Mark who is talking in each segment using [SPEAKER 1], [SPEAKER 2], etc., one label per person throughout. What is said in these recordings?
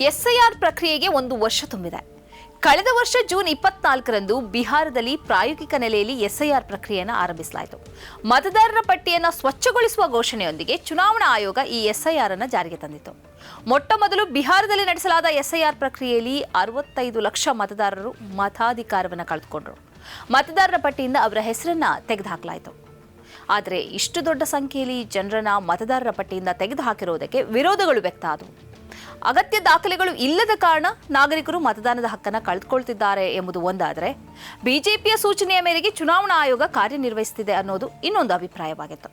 [SPEAKER 1] SIR ಪ್ರಕ್ರಿಯೆಗೆ 1 ವರ್ಷ ತುಂಬಿದೆ. ಕಳೆದ ವರ್ಷ ಜೂನ್ 24ರಂದು ಬಿಹಾರದಲ್ಲಿ ಪ್ರಾಯೋಗಿಕ ನೆಲೆಯಲ್ಲಿ ಎಸ್ಐಆರ್ ಪ್ರಕ್ರಿಯೆಯನ್ನು ಆರಂಭಿಸಲಾಯಿತು. ಮತದಾರರ ಪಟ್ಟಿಯನ್ನು ಸ್ವಚ್ಛಗೊಳಿಸುವ ಘೋಷಣೆಯೊಂದಿಗೆ ಚುನಾವಣಾ ಆಯೋಗ ಈ ಎಸ್ಐಆರ್ ಅನ್ನು ಜಾರಿಗೆ ತಂದಿತು. ಮೊಟ್ಟಮೊದಲು ಬಿಹಾರದಲ್ಲಿ ನಡೆಸಲಾದ ಎಸ್ಐಆರ್ ಪ್ರಕ್ರಿಯೆಯಲ್ಲಿ 65 ಲಕ್ಷ ಮತದಾರರು ಮತಾಧಿಕಾರವನ್ನು ಕಳೆದುಕೊಂಡರು. ಮತದಾರರ ಪಟ್ಟಿಯಿಂದ ಅವರ ಹೆಸರನ್ನ ತೆಗೆದುಹಾಕಲಾಯಿತು. ಆದರೆ ಇಷ್ಟು ದೊಡ್ಡ ಸಂಖ್ಯೆಯಲ್ಲಿ ಜನರನ್ನ ಮತದಾರರ ಪಟ್ಟಿಯಿಂದ ತೆಗೆದುಹಾಕಿರುವುದಕ್ಕೆ ವಿರೋಧಗಳು ವ್ಯಕ್ತ ಆದವು. ಅಗತ್ಯ ದಾಖಲೆಗಳು ಇಲ್ಲದ ಕಾರಣ ನಾಗರಿಕರು ಮತದಾನದ ಹಕ್ಕನ್ನು ಕಳೆದುಕೊಳ್ತಿದ್ದಾರೆ ಎಂಬುದು ಒಂದಾದರೆ, ಬಿಜೆಪಿಯ ಸೂಚನೆಯ ಮೇರೆಗೆ ಚುನಾವಣಾ ಆಯೋಗ ಕಾರ್ಯನಿರ್ವಹಿಸುತ್ತಿದೆ ಅನ್ನೋದು ಇನ್ನೊಂದು ಅಭಿಪ್ರಾಯವಾಗಿತ್ತು.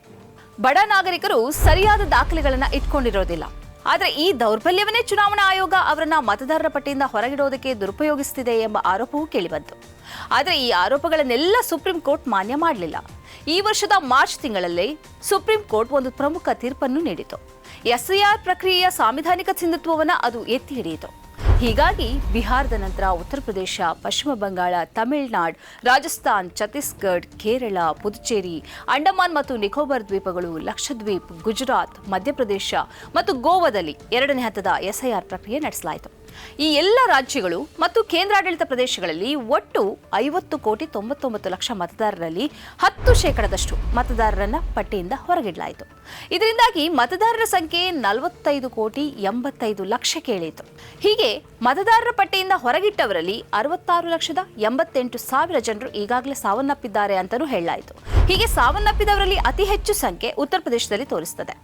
[SPEAKER 1] ಬಡ ನಾಗರಿಕರು ಸರಿಯಾದ ದಾಖಲೆಗಳನ್ನು ಇಟ್ಕೊಂಡಿರೋದಿಲ್ಲ. ಆದರೆ ಈ ದೌರ್ಬಲ್ಯವನ್ನೇ ಚುನಾವಣಾ ಆಯೋಗ ಅವರನ್ನ ಮತದಾರರ ಪಟ್ಟಿಯಿಂದ ಹೊರಗಿಡೋದಕ್ಕೆ ದುರುಪಯೋಗಿಸುತ್ತಿದೆ ಎಂಬ ಆರೋಪವೂ ಕೇಳಿಬಂತು. ಆದರೆ ಈ ಆರೋಪಗಳನ್ನೆಲ್ಲ ಸುಪ್ರೀಂ ಕೋರ್ಟ್ ಮಾನ್ಯ ಮಾಡಲಿಲ್ಲ. ಈ ವರ್ಷದ ಮಾರ್ಚ್ ತಿಂಗಳಲ್ಲಿ ಸುಪ್ರೀಂ ಕೋರ್ಟ್ ಒಂದು ಪ್ರಮುಖ ತೀರ್ಪನ್ನು ನೀಡಿತು. ಎಸ್ಐಆರ್ ಪ್ರಕ್ರಿಯೆಯ ಸಾಂವಿಧಾನಿಕ ಸಿಂಧುತ್ವವನ್ನು ಅದು ಎತ್ತಿ ಹಿಡಿಯಿತು. ಹೀಗಾಗಿ ಬಿಹಾರದ ನಂತರ ಉತ್ತರ ಪ್ರದೇಶ, ಪಶ್ಚಿಮ ಬಂಗಾಳ, ತಮಿಳುನಾಡು, ರಾಜಸ್ಥಾನ್, ಛತ್ತೀಸ್ಗಢ, ಕೇರಳ, ಪುದುಚೇರಿ, ಅಂಡಮಾನ್ ಮತ್ತು ನಿಕೋಬಾರ್ ದ್ವೀಪಗಳು, ಲಕ್ಷದ್ವೀಪ್, ಗುಜರಾತ್, ಮಧ್ಯಪ್ರದೇಶ ಮತ್ತು ಗೋವಾದಲ್ಲಿ 2ನೇ ಹಂತದ ಎಸ್ಐಆರ್ ಪ್ರಕ್ರಿಯೆ ನಡೆಸಲಾಯಿತು. ಈ ಎಲ್ಲ ರಾಜ್ಯಗಳು ಮತ್ತು ಕೇಂದ್ರಾಡಳಿತ ಪ್ರದೇಶಗಳಲ್ಲಿ ಒಟ್ಟು 50,99,00,000 ಮತದಾರರಲ್ಲಿ 10% ಮತದಾರರನ್ನ ಪಟ್ಟಿಯಿಂದ ಹೊರಗಿಡಲಾಯಿತು. ಇದರಿಂದಾಗಿ ಮತದಾರರ ಸಂಖ್ಯೆ 45,85,00,000 ಇಳಿಯಿತು. ಹೀಗೆ ಮತದಾರರ ಪಟ್ಟಿಯಿಂದ ಹೊರಗಿಟ್ಟವರಲ್ಲಿ 66,88,000 ಜನರು ಈಗಾಗಲೇ ಸಾವನ್ನಪ್ಪಿದ್ದಾರೆ ಅಂತಲೂ ಹೇಳಲಾಯಿತು. ಹೀಗೆ ಸಾವನ್ನಪ್ಪಿದವರಲ್ಲಿ ಅತಿ ಹೆಚ್ಚು ಸಂಖ್ಯೆ ಉತ್ತರ ಪ್ರದೇಶದಲ್ಲಿ ತೋರಿಸುತ್ತದೆ.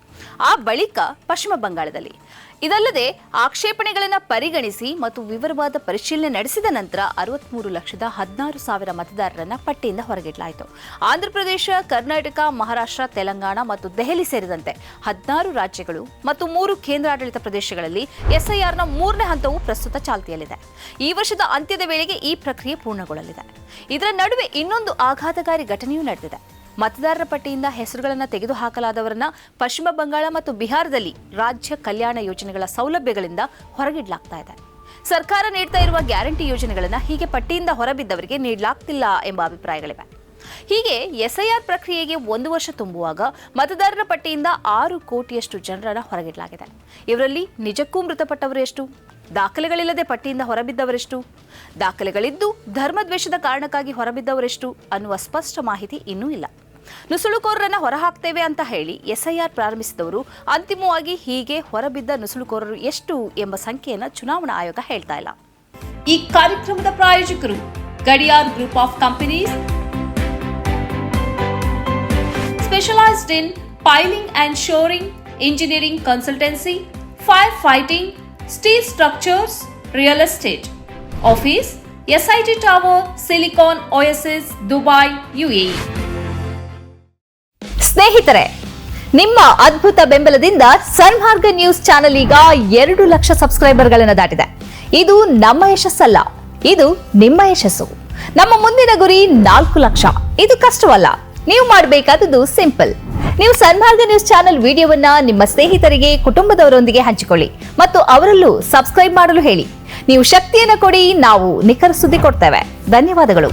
[SPEAKER 1] ಆ ಬಳಿಕ ಪಶ್ಚಿಮ ಬಂಗಾಳದಲ್ಲಿ. ಇದಲ್ಲದೆ ಆಕ್ಷೇಪಣೆಗಳನ್ನು ಪರಿಗಣಿಸಿ ಮತ್ತು ವಿವರವಾದ ಪರಿಶೀಲನೆ ನಡೆಸಿದ ನಂತರ 63,16,000 ಮತದಾರರನ್ನ ಪಟ್ಟಿಯಿಂದ ಹೊರಗಿಡಲಾಯಿತು. ಆಂಧ್ರಪ್ರದೇಶ, ಕರ್ನಾಟಕ, ಮಹಾರಾಷ್ಟ್ರ, ತೆಲಂಗಾಣ ಮತ್ತು ದೆಹಲಿ ಸೇರಿದಂತೆ 16 ರಾಜ್ಯಗಳು ಮತ್ತು 3 ಕೇಂದ್ರಾಡಳಿತ ಪ್ರದೇಶಗಳಲ್ಲಿ ಎಸ್ಐಆರ್ನ 3ನೇ ಹಂತವು ಪ್ರಸ್ತುತ ಚಾಲ್ತಿಯಲ್ಲಿದೆ. ಈ ವರ್ಷದ ಅಂತ್ಯದ ವೇಳೆಗೆ ಈ ಪ್ರಕ್ರಿಯೆ ಪೂರ್ಣಗೊಳ್ಳಲಿದೆ. ಇದರ ನಡುವೆ ಇನ್ನೊಂದು ಆಘಾತಕಾರಿ ಘಟನೆಯೂ ನಡೆದಿದೆ. ಮತದಾರರ ಪಟ್ಟಿಯಿಂದ ಹೆಸರುಗಳನ್ನು ತೆಗೆದುಹಾಕಲಾದವರನ್ನ ಪಶ್ಚಿಮ ಬಂಗಾಳ ಮತ್ತು ಬಿಹಾರದಲ್ಲಿ ರಾಜ್ಯ ಕಲ್ಯಾಣ ಯೋಜನೆಗಳ ಸೌಲಭ್ಯಗಳಿಂದ ಹೊರಗಿಡಲಾಗ್ತಾ ಇದೆ. ಸರ್ಕಾರ ನೀಡ್ತಾ ಇರುವ ಗ್ಯಾರಂಟಿ ಯೋಜನೆಗಳನ್ನು ಹೀಗೆ ಪಟ್ಟಿಯಿಂದ ಹೊರಬಿದ್ದವರಿಗೆ ನೀಡಲಾಗ್ತಿಲ್ಲ ಎಂಬ ಅಭಿಪ್ರಾಯಗಳಿವೆ. ಹೀಗೆ ಎಸ್ಐಆರ್ ಪ್ರಕ್ರಿಯೆಗೆ 1 ವರ್ಷ ತುಂಬುವಾಗ ಮತದಾರರ ಪಟ್ಟಿಯಿಂದ 6 ಕೋಟಿಯಷ್ಟು ಜನರನ್ನ ಹೊರಗಿಡಲಾಗಿದೆ. ಇವರಲ್ಲಿ ನಿಜಕ್ಕೂ ಮೃತಪಟ್ಟವರು ಎಷ್ಟು? ದಾಖಲೆಗಳಿಲ್ಲದೆ ಪಟ್ಟಿಯಿಂದ ಹೊರಬಿದ್ದವರೆಷ್ಟು? ದಾಖಲೆಗಳಿದ್ದು ಧರ್ಮದ್ವೇಷದ ಕಾರಣಕ್ಕಾಗಿ ಹೊರಬಿದ್ದವರೆಷ್ಟು ಅನ್ನುವ ಸ್ಪಷ್ಟ ಮಾಹಿತಿ ಇನ್ನೂ ಇಲ್ಲ. ನುಸುಳುಕೋರರನ್ನ ಹೊರಹಾಕ್ತೇವೆ ಅಂತ ಹೇಳಿ ಎಸ್ಐಆರ್ ಪ್ರಾರಂಭಿಸಿದವರು ಅಂತಿಮವಾಗಿ ಹೀಗೆ ಹೊರಬಿದ್ದ ನುಸುಳುಕೋರರು ಎಷ್ಟು ಎಂಬ ಸಂಖ್ಯೆಯನ್ನು ಚುನಾವಣಾ ಆಯೋಗ ಹೇಳ್ತಾ ಇಲ್ಲ. ಈ ಕಾರ್ಯಕ್ರಮದ ಪ್ರಾಯೋಜಕರು Gadiyar group of companies, specialized in piling and shoring, engineering consultancy, firefighting, steel structures, real estate. Office, SIT Tower, Silicon Oasis, Dubai, UAE. ಸ್ನೇಹಿತರೆ, ನಿಮ್ಮ ಅದ್ಭುತ ಬೆಂಬಲದಿಂದ ಸನ್ಮಾರ್ಗ ನ್ಯೂಸ್ ಚಾನೆಲ್ ಈಗ 2 ಲಕ್ಷ ಸಬ್ಸ್ಕ್ರೈಬರ್ಗಳನ್ನು ದಾಟಿದೆ. ಇದು ನಮ್ಮ ಯಶಸ್ಸಲ್ಲ, ಇದು ನಿಮ್ಮ ಯಶಸ್ಸು. ನಮ್ಮ ಮುಂದಿನ ಗುರಿ 4 ಲಕ್ಷ. ಇದು ಕಷ್ಟವಲ್ಲ. ನೀವು ಮಾಡಬೇಕಾದದ್ದು ಸಿಂಪಲ್. ನೀವು ಸನ್ಮಾರ್ಗ ನ್ಯೂಸ್ ಚಾನೆಲ್ ವಿಡಿಯೋವನ್ನ ನಿಮ್ಮ ಸ್ನೇಹಿತರಿಗೆ, ಕುಟುಂಬದವರೊಂದಿಗೆ ಹಂಚಿಕೊಳ್ಳಿ ಮತ್ತು ಅವರಲ್ಲೂ ಸಬ್ಸ್ಕ್ರೈಬ್ ಮಾಡಲು ಹೇಳಿ. ನೀವು ಶಕ್ತಿಯನ್ನು ಕೊಡಿ, ನಾವು ನಿಖರ ಸುದ್ದಿ ಕೊಡ್ತೇವೆ. ಧನ್ಯವಾದಗಳು.